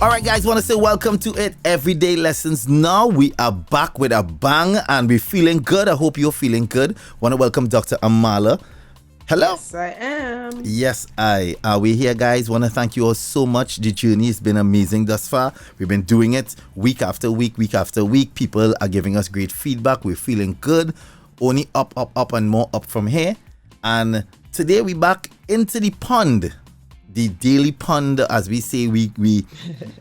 All right, guys, want to say welcome to it. Everyday Lessons. Now we are back with a bang and we're feeling good. I hope you're feeling good. Want to welcome Dr. Amala. Hello. Yes, I am. Yes, we're here, guys. Want to thank you all so much. The journey has been amazing thus far. We've been doing it week after week, week after week. People are giving us great feedback. We're feeling good. Only up, up, up, and more up from here. And today we're back into the pond. The daily pond, as we say, we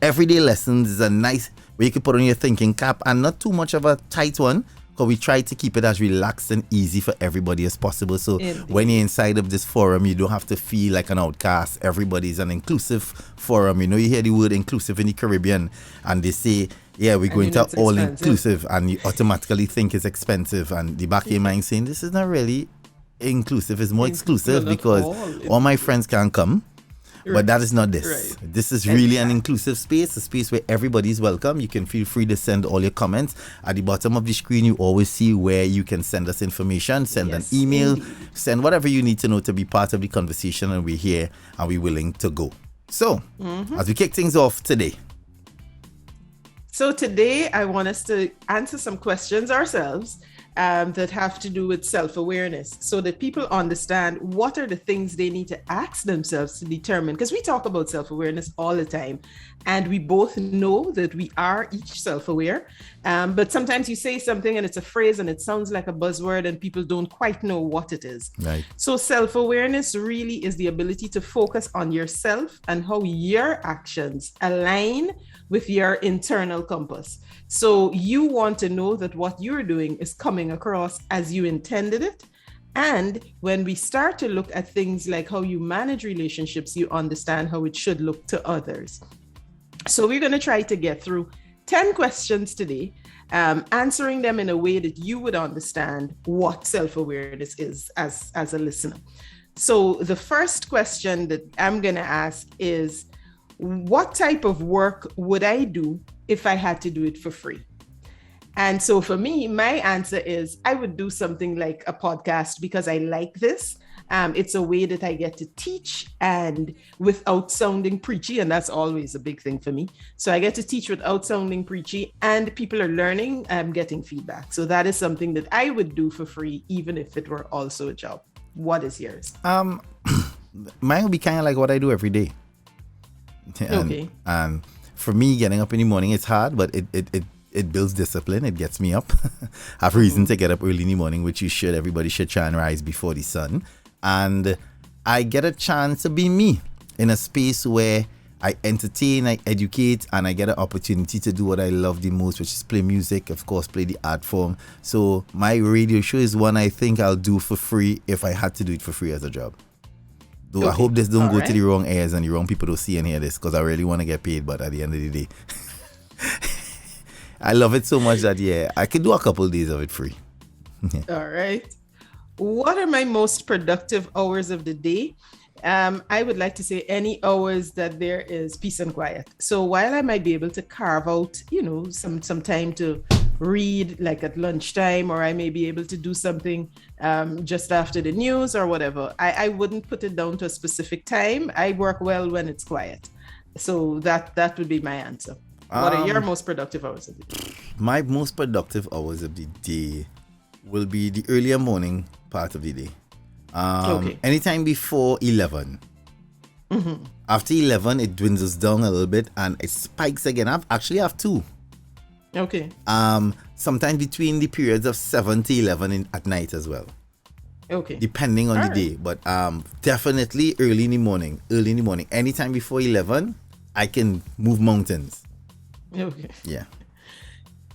everyday lessons is a nice way you can put on your thinking cap and not too much of a tight one, because we try to keep it as relaxed and easy for everybody as possible. So when you're inside of this forum, you don't have to feel like an outcast. Everybody's an inclusive forum. You know, you hear the word inclusive in the Caribbean and they say, yeah, we're going to all inclusive, and you automatically think it's expensive, and the back of your mind saying this is not really inclusive, it's more exclusive because all my friends can't come. But that is not this. Right. This is really an inclusive space, a space where everybody's welcome. You can feel free to send all your comments. At the bottom of the screen, you always see where you can send us information, send an email, send whatever you need to know to be part of the conversation, and we're here and we're willing to go. So, as we kick things off today. So today, I want us to answer some questions ourselves that have to do with self-awareness, so that people understand what are the things they need to ask themselves to determine. Because we talk about self-awareness all the time, and we both know that we are each self-aware. But sometimes you say something and it's a phrase and it sounds like a buzzword and people don't quite know what it is. Right. So self-awareness really is the ability to focus on yourself and how your actions align with your internal compass. So you want to know that what you're doing is coming across as you intended it. And when we start to look at things like how you manage relationships, you understand how it should look to others. So we're going to try to get through 10 questions today, answering them in a way that you would understand what self-awareness is as a listener. So the first question that I'm going to ask is, what type of work would I do if I had to do it for free? And so for me, my answer is I would do something like a podcast, because I like this. It's a way that I get to teach and without sounding preachy. And that's always a big thing for me. So I get to teach without sounding preachy, and people are learning, I'm getting feedback. So that is something that I would do for free, even if it were also a job. What is yours? Mine would be kind of like what I do every day. And for me, getting up in the morning, it's hard, but it builds discipline. It gets me up. I have reason to get up early in the morning, which you should. Everybody should try and rise before the sun. And I get a chance to be me in a space where I entertain, I educate, and I get an opportunity to do what I love the most, which is play music, of course, play the art form. So my radio show is one I think I'll do for free if I had to do it for free as a job. Though I hope this don't go to the wrong ears and the wrong people don't see and hear this, because I really want to get paid, but at the end of the day, I love it so much that, I could do a couple of days of it free. All right. What are my most productive hours of the day? I would like to say any hours that there is peace and quiet. So while I might be able to carve out, some time to read, like at lunchtime, or I may be able to do something just after the news or whatever, I wouldn't put it down to a specific time. I work well when it's quiet. So that would be my answer. What are your most productive hours of the day? My most productive hours of the day will be the earlier morning part of the day. Anytime before 11. After 11, it dwindles down a little bit and it spikes again. I have two. Okay. Sometimes between the periods of 7 to 11 at night as well. Okay. Depending on the day. But definitely early in the morning. Anytime before 11, I can move mountains. Okay. Yeah.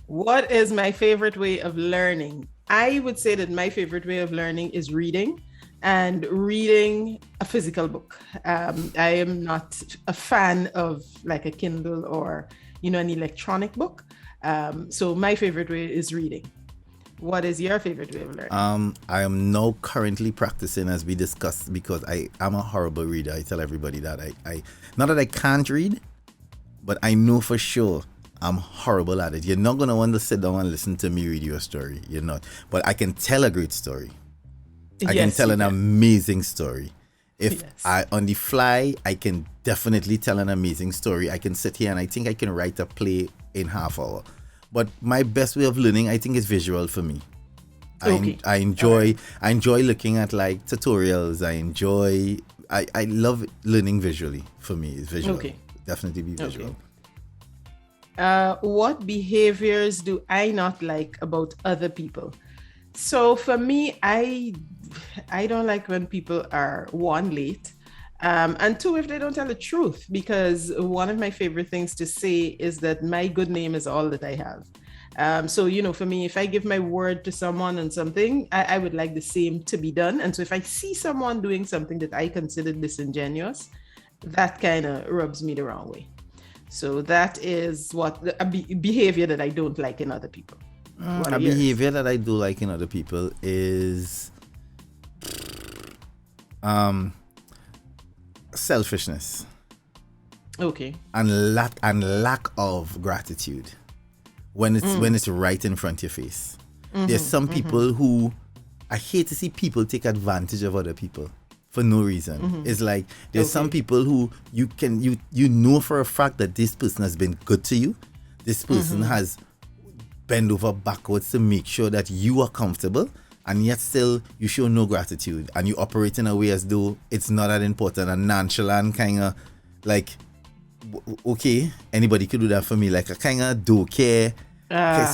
What is my favorite way of learning? I would say that my favorite way of learning is reading, and reading a physical book. I am not a fan of like a Kindle or, an electronic book. So my favorite way is reading. What is your favorite way of learning? I am now currently practicing, as we discussed, because I am a horrible reader. I tell everybody that I not that I can't read, but I know for sure I'm horrible at it. You're not going to want to sit down and listen to me read your story. You're not. But I can tell a great story. I can tell an amazing story. If Yes. I on the fly, I can definitely tell an amazing story. I can sit here and I think I can write a play in half hour. But my best way of learning, I think, is visual for me. Okay. I enjoy looking at like tutorials. I love learning visually. For me, it's visual. Okay. Definitely be visual. What behaviors do I not like about other people? So for me, I don't like when people are one, late, and two, if they don't tell the truth, because one of my favorite things to say is that my good name is all that I have. So, for me, if I give my word to someone on something, I would like the same to be done. And so if I see someone doing something that I consider disingenuous, that kind of rubs me the wrong way. So that is a behavior that I don't like in other people. A behavior that I do like in other people is selfishness. Okay. And lack of gratitude when it's right in front of your face. There's some people who I hate to see people take advantage of other people for no reason. It's like there's some people who you know for a fact that this person has been good to you. This person has bent over backwards to make sure that you are comfortable, and yet still you show no gratitude and you operate in a way as though it's not that important and nonchalant, kind of like, okay, anybody could do that for me, like a kind of don't care. Right.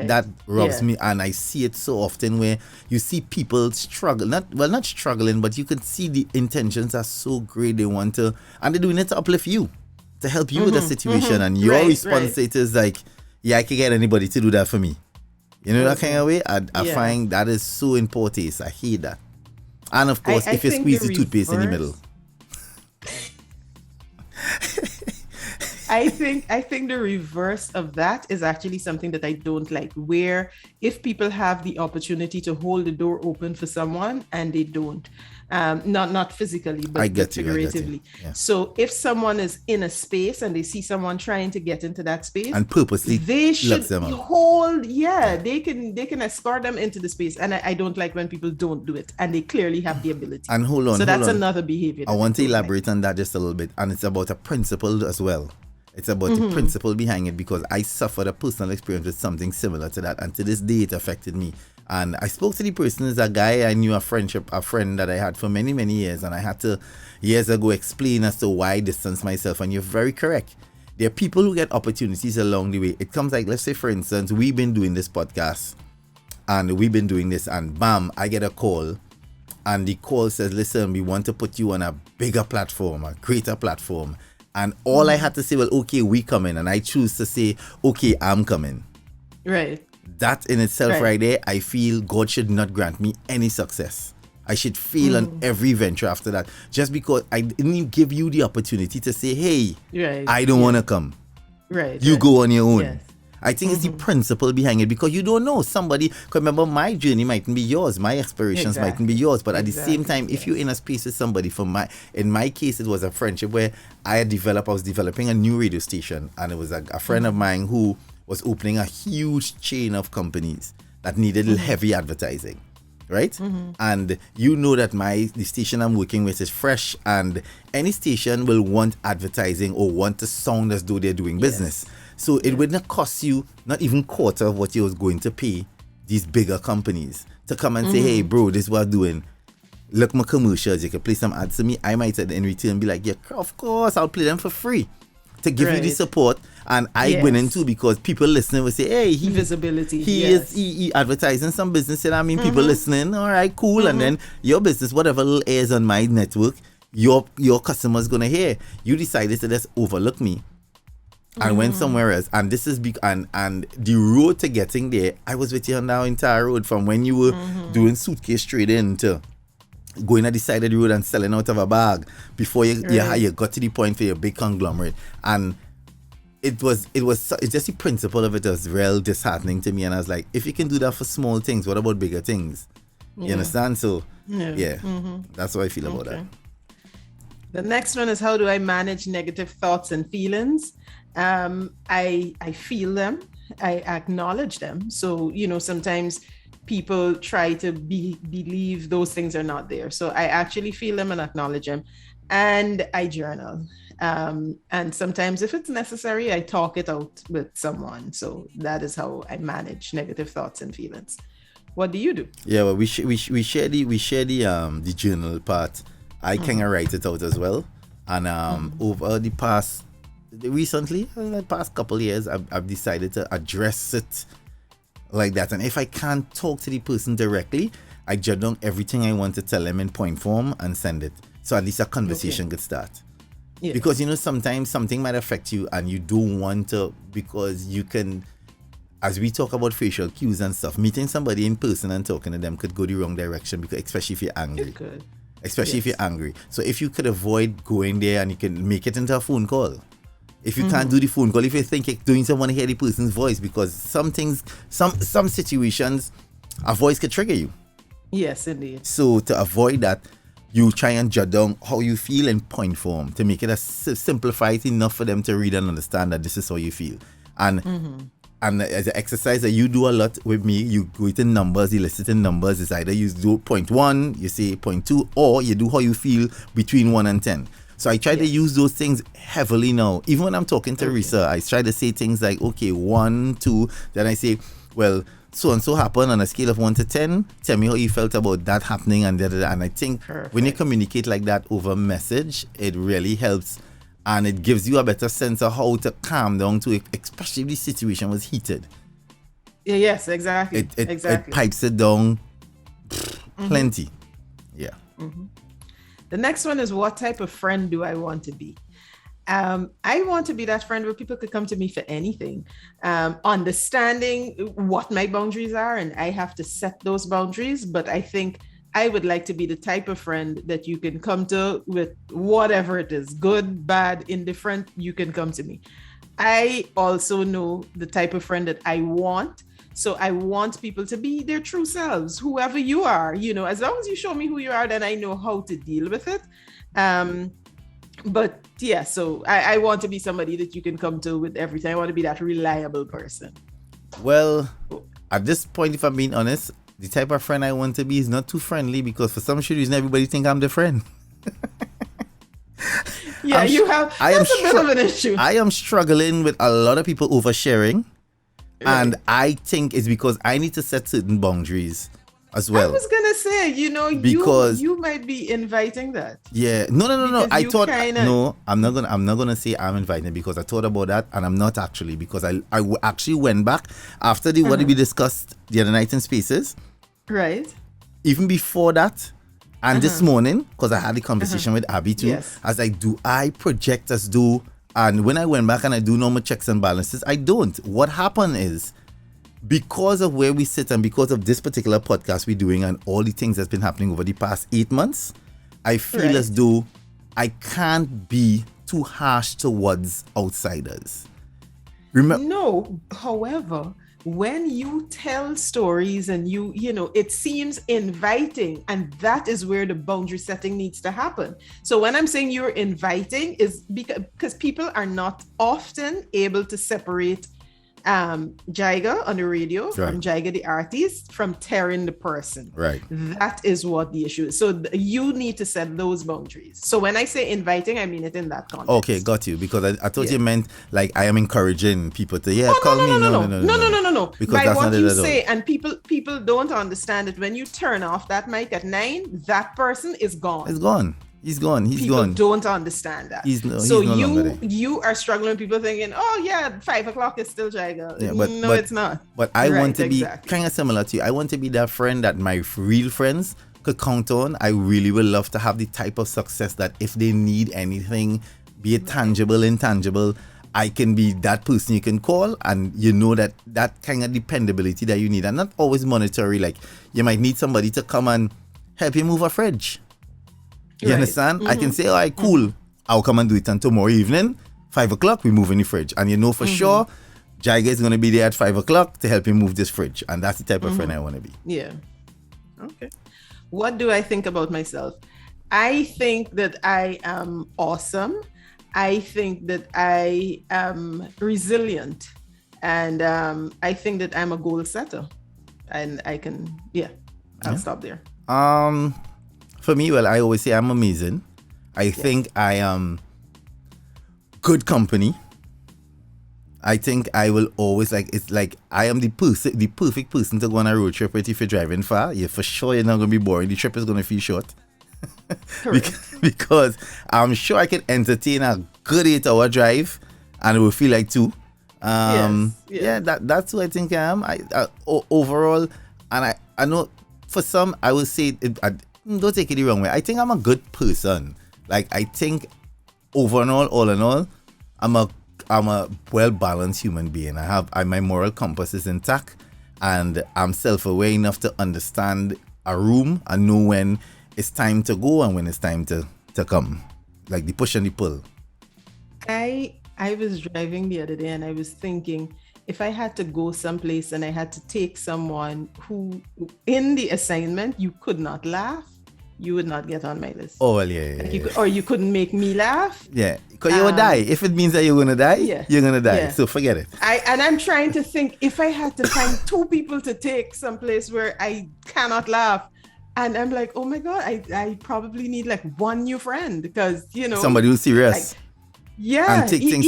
That rubs me, and I see it so often where you see people struggle, not struggling, but you can see the intentions are so great, they want to, and they're doing it to uplift you, to help you with the situation, and your response to it is like, yeah, I can get anybody to do that for me. You know, that kind of way. I find that is so important. I hate that. And of course, if you squeeze the toothpaste in the middle. I think the reverse of that is actually something that I don't like, where if people have the opportunity to hold the door open for someone and they don't, not physically, but figuratively. Yeah. So if someone is in a space and they see someone trying to get into that space and purposely they should them hold, they can escort them into the space. And I don't like when people don't do it, and they clearly have the ability. And hold on. Another behavior. I want to elaborate on that just a little bit, and it's about a principle as well. It's about the principle behind it, because I suffered a personal experience with something similar to that, and to this day it affected me. And I spoke to the person as a guy I knew, a friend that I had for many, many years, and I had to years ago explain as to why I distance myself. And you're very correct. There are people who get opportunities along the way. It comes like, let's say for instance, we've been doing this podcast and we've been doing this, and bam, I get a call, and the call says, listen, we want to put you on a bigger platform, a greater platform. And all I had to say, well, okay, we coming. And I choose to say, okay, I'm coming. Right. That in itself right there, I feel God should not grant me any success. I should fail on every venture after that. Just because I didn't give you the opportunity to say, hey, I don't want to come. Right. You go on your own. Yes. I think it's the principle behind it, because you don't know. Somebody, remember, my journey mightn't be yours, my aspirations mightn't be yours, but at the same time, if you're in a space with somebody, in my case, it was a friendship where I was developing a new radio station, and it was a friend of mine who was opening a huge chain of companies that needed heavy advertising, right? And you know that the station I'm working with is fresh, and any station will want advertising or want to sound as though they're doing business. So it would not cost you not even quarter of what you was going to pay these bigger companies to come and say, hey, bro, this is what I'm doing. Look, my commercials, you can play some ads to me. I might in return be like, yeah, of course, I'll play them for free to give you the support. And I win in too, because people listening will say, hey, visibility. He advertising some business. I mean, people listening, all right, cool. And then your business, whatever little airs on my network, your customer's going to hear. You decided to just overlook me and went somewhere else. And this is big. And the road to getting there, I was with you on the entire road, from when you were doing suitcase trading to going on the side of the road and selling out of a bag before you got to the point for your big conglomerate. And it's just the principle of it was real disheartening to me. And I was like, if you can do that for small things, what about bigger things? You understand? So that's how I feel about that. The next one is, how do I manage negative thoughts and feelings? I feel them, I acknowledge them. So, sometimes people try to believe those things are not there. So I actually feel them and acknowledge them. And I journal. And sometimes if it's necessary, I talk it out with someone. So that is how I manage negative thoughts and feelings. What do you do? Yeah, well, we share the journal part. I kind of write it out as well. And over the past couple of years, I've decided to address it like that. And if I can't talk to the person directly, I jot down everything I want to tell them in point form and send it. So at least a conversation could start. Yes. Because, sometimes something might affect you and you don't want to, because you can, as we talk about facial cues and stuff, meeting somebody in person and talking to them could go the wrong direction, because especially if you're angry. Especially if you're angry. So if you could avoid going there and you can make it into a phone call. If you can't do the phone call, if you think you're doing something, want to hear the person's voice, because some things, some situations, a voice could trigger you. Yes, indeed. So to avoid that, you try and jot down how you feel in point form to make it simplified enough for them to read and understand that this is how you feel. And as an exercise that you do a lot with me, you go into numbers, you list it in numbers. It's either you do 0.1, you say 0.2, or you do how you feel between 1 and 10. So I try to use those things heavily now. Even when I'm talking to Risa, I try to say things like, okay, 1, 2. Then I say, well, so and so happened on a scale of 1 to 10. Tell me how you felt about that happening and da, da, da. And I think when you communicate like that over message, it really helps. And it gives you a better sense of how to calm down to it, especially if the situation was heated. Yeah, yes, exactly. It pipes it down plenty. Yeah. The next one is, what type of friend do I want to be? I want to be that friend where people could come to me for anything, understanding what my boundaries are, and I have to set those boundaries. But I think I would like to be the type of friend that you can come to with whatever it is, good, bad, indifferent, you can come to me. I also know the type of friend that I want. So I want people to be their true selves, whoever you are, as long as you show me who you are, then I know how to deal with it. But yeah, so I want to be somebody that you can come to with everything. I want to be that reliable person. Well, at this point, if I'm being honest, the type of friend I want to be is not too friendly, because for some reason everybody think I'm the friend. Yeah, that's a bit of an issue. I am struggling with a lot of people oversharing. Right. And I think it's because I need to set certain boundaries as well. I was gonna say, because you might be inviting that. Yeah, no. I'm not gonna say I'm inviting, because I thought about that and I'm not actually, because I actually went back after what we discussed the other night in Spaces. Right. Even before that, and this morning, because I had the conversation with Abby too. Yes. I was like, do I project as though? And when I went back and I do normal checks and balances, I don't. What happened is, because of where we sit and because of this particular podcast we're doing and all the things that's been happening over the past 8 months, I feel as though I can't be too harsh towards outsiders. No, however, when you tell stories and it seems inviting, and that is where the boundary setting needs to happen. So when I'm saying you're inviting, is because people are not often able to separate Jaiga on the radio from Jaiga the artist from Terran the person. Right. That is what the issue is. So you need to set those boundaries. So when I say inviting, I mean it in that context. Okay, got you. Because I thought you meant like I am encouraging people to call me. No. Because by that's what not you it at all. say, and people don't understand it. When you turn off that mic at 9, that person is gone. It's gone. He's gone. People don't understand that. You are struggling. People thinking, oh yeah, 5 o'clock is still Jaiga. Yeah, but it's not. But I want to be kind of similar to you. I want to be that friend that my real friends could count on. I really would love to have the type of success that if they need anything, be it tangible, intangible, I can be that person you can call, and that kind of dependability that you need, and not always monetary. Like you might need somebody to come and help you move a fridge. You understand? I can say, all right, cool. I'll come and do it. And tomorrow evening, 5 o'clock, we move in the fridge. And for sure, Jaiga is going to be there at 5 o'clock to help you move this fridge. And that's the type of friend I want to be. Yeah. Okay. What do I think about myself? I think that I am awesome. I think that I am resilient. And I think that I'm a goal setter. and I can, I'll stop there. For me, well, I always say I'm amazing. I think I am good company. I think I will always it's like I am the perfect person to go on a road trip with if you're driving far. Yeah, for sure you're not going to be boring. The trip is going to feel short. because I'm sure I can entertain a good 8-hour drive and it will feel like 2. That's who I think I am. Overall, and I know for some I will say don't take it the wrong way. I think I'm a good person. Like I think all in all, I'm a well-balanced human being. My moral compass is intact, and I'm self-aware enough to understand a room and know when it's time to go and when it's time to come. Like the push and the pull. I was driving the other day and I was thinking, if I had to go someplace and I had to take someone who in the assignment you could not laugh, you would not get on my list. Oh, well, yeah. Or you couldn't make me laugh. Yeah, because you will die. If it means that you're going to die, you're going to die. Yeah. So forget it. I'm trying to think, if I had to find 2 people to take someplace where I cannot laugh, and I'm like, oh my God, I probably need like one new friend because, somebody who's serious. And take things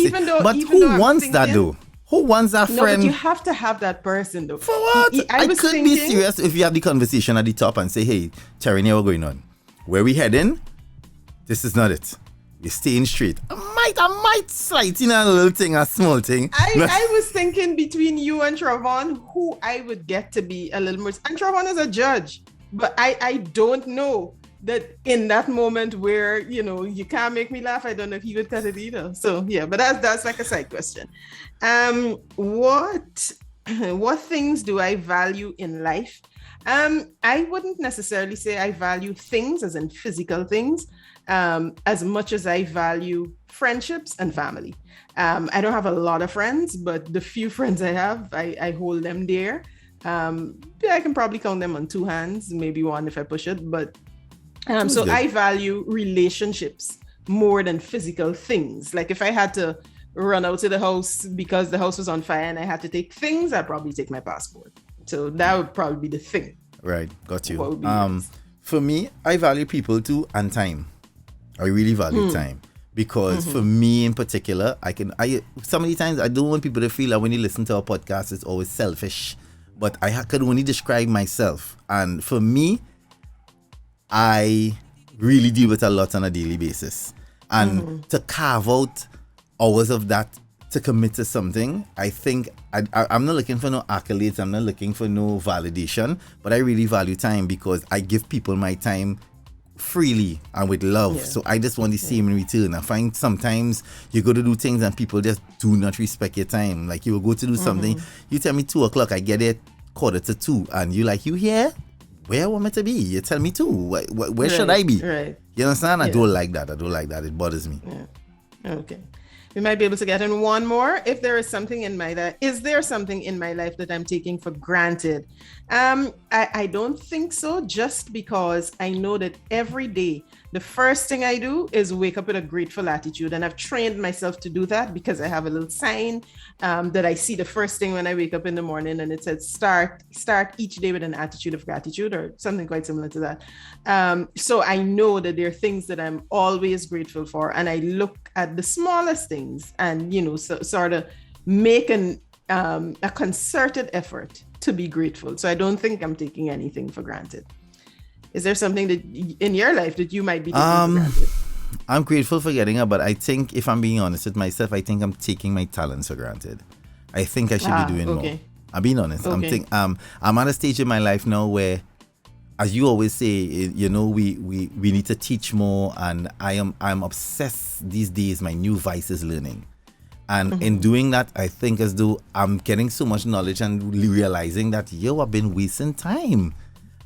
who wants that though? Who wants that friend? But you have to have that person though. For what? I could be serious if you have the conversation at the top and say, hey, Terry, what's going on? Where we heading? This is not it. You're staying straight. I might slide in a little thing, a small thing. I was thinking between you and Travon, who I would get to be a little more. And Travon is a judge, but I don't know that in that moment where, you can't make me laugh, I don't know if he would cut it either. So yeah, but that's like a side question. What things do I value in life? I wouldn't necessarily say I value things as in physical things, as much as I value friendships and family. I don't have a lot of friends, but the few friends I have, I hold them dear. I can probably count them on 2 hands, maybe 1 if I push it, but so I value relationships more than physical things. Like if I had to run out to the house because the house was on fire and I had to take things, I'd probably take my passport. So that would probably be the thing. Right, got you. For me, I value people too and time. I really value time because for me in particular, so many times I don't want people to feel that when you listen to our podcast, it's always selfish. But I could only describe myself, and for me, I really deal with a lot on a daily basis. And to carve out hours of that to commit to something, I think I'm not looking for no accolades. I'm not looking for no validation. But I really value time because I give people my time freely and with love. Yeah. So I just want the same in return. I find sometimes you go to do things and people just do not respect your time. Like you will go to do something. You tell me 2:00, I get it 1:45, and you like, you here? Where I want me to be? You tell me too. Where should I be? Right. You understand? I don't like that. It bothers me. Yeah. Okay. We might be able to get in one more. If there is something is there something in my life that I'm taking for granted? I don't think so, just because I know that every day, the first thing I do is wake up with a grateful attitude. And I've trained myself to do that because I have a little sign that I see the first thing when I wake up in the morning. And it says, start each day with an attitude of gratitude, or something quite similar to that. So I know that there are things that I'm always grateful for. And I look at the smallest things and, sort of make a concerted effort to be grateful. So I don't think I'm taking anything for granted. Is there something that in your life that you might be taking for granted? I'm grateful for getting up, but I think if I'm being honest with myself, I think I'm taking my talents for granted. I think I should be doing more. I'm being honest. Okay. I'm at a stage in my life now where, as you always say, we need to teach more, and I'm obsessed these days. My new vice is learning. And in doing that, I think as though I'm getting so much knowledge and realizing that, I've been wasting time.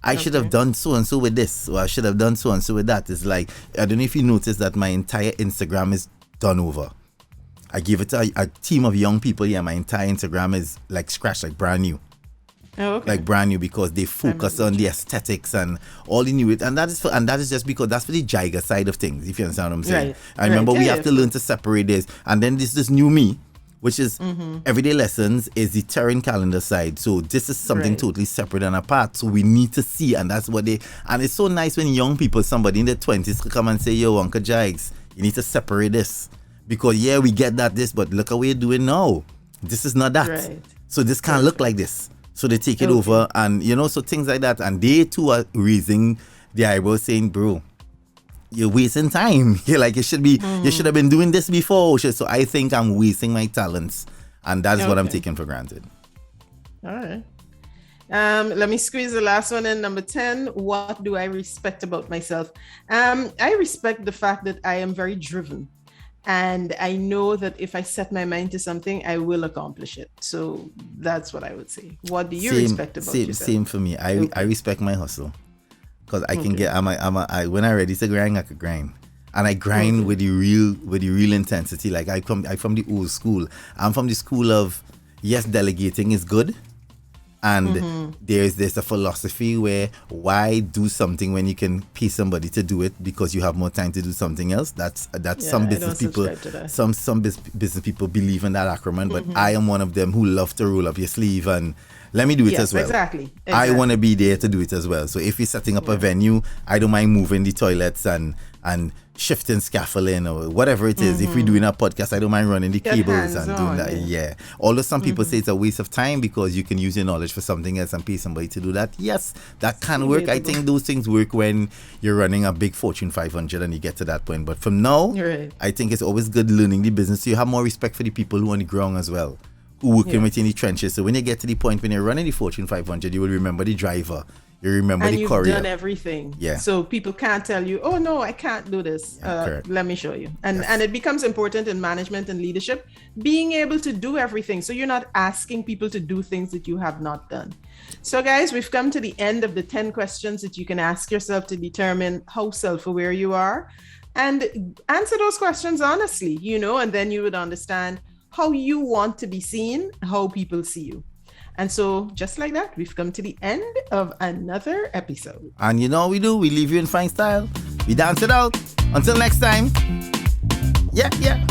I should have done so and so with this, or I should have done so and so with that. It's like, I don't know if you noticed that my entire Instagram is done over. I give it to a team of young people. Yeah, my entire Instagram is like scratched, like brand new. Oh, okay. Like brand new, because they focus on the aesthetics and all the new, and that is just because that's for the Jaiga side of things, if you understand what I'm saying. Right. I remember we have to learn to separate this, and then this new me which is everyday lessons is the Terran calendar side. So this is something Right. totally separate and apart. So we need to see, and that's what and it's so nice when young people, somebody in their 20s could come and say, yo, Uncle Jags, you need to separate this. Because yeah, we get this, but look how we're doing now. This is not that. Right. So this can't look like this. So they take it over, and so things like that. And they too are raising the eyebrows saying, bro, you're wasting time. You're like, you should have been doing this before. So I think I'm wasting my talents. And that's what I'm taking for granted. All right. Let me squeeze the last one in. Number 10, what do I respect about myself? I respect the fact that I am very driven. And I know that if I set my mind to something, I will accomplish it. So that's what I would say. What do you respect about yourself? Same for me. I respect my hustle. Because I can get, when I'm ready to grind, I could grind. And I grind with the real intensity. Like I'm from the old school. I'm from the school of, yes, delegating is good. And there's a philosophy where why do something when you can pay somebody to do it because you have more time to do something else. That's some business people, some business people believe in that acronym. But I am one of them who love to roll up your sleeve and let me do it as well. Exactly. I want to be there to do it as well. So if you're setting up a venue, I don't mind moving the toilets and shifting scaffolding or whatever it is. If we're doing a podcast, I don't mind running the cables and doing that. Yeah. Although some people say it's a waste of time because you can use your knowledge for something else and pay somebody to do that. Yes, that can work. I think those things work when you're running a big Fortune 500 and you get to that point. But from now, I think it's always good learning the business. So you have more respect for the people who are on the ground as well, who working within the trenches. So when you get to the point when you're running the Fortune 500, you will remember the driver. You remember the courier. And you've done everything. Yeah. So people can't tell you, oh, no, I can't do this. Let me show you. And it becomes important in management and leadership, being able to do everything. So you're not asking people to do things that you have not done. So guys, we've come to the end of the 10 questions that you can ask yourself to determine how self-aware you are. And answer those questions honestly, and then you would understand how you want to be seen, how people see you. And so just like that, we've come to the end of another episode. And you know what we do? We leave you in fine style. We dance it out. Until next time. Yeah.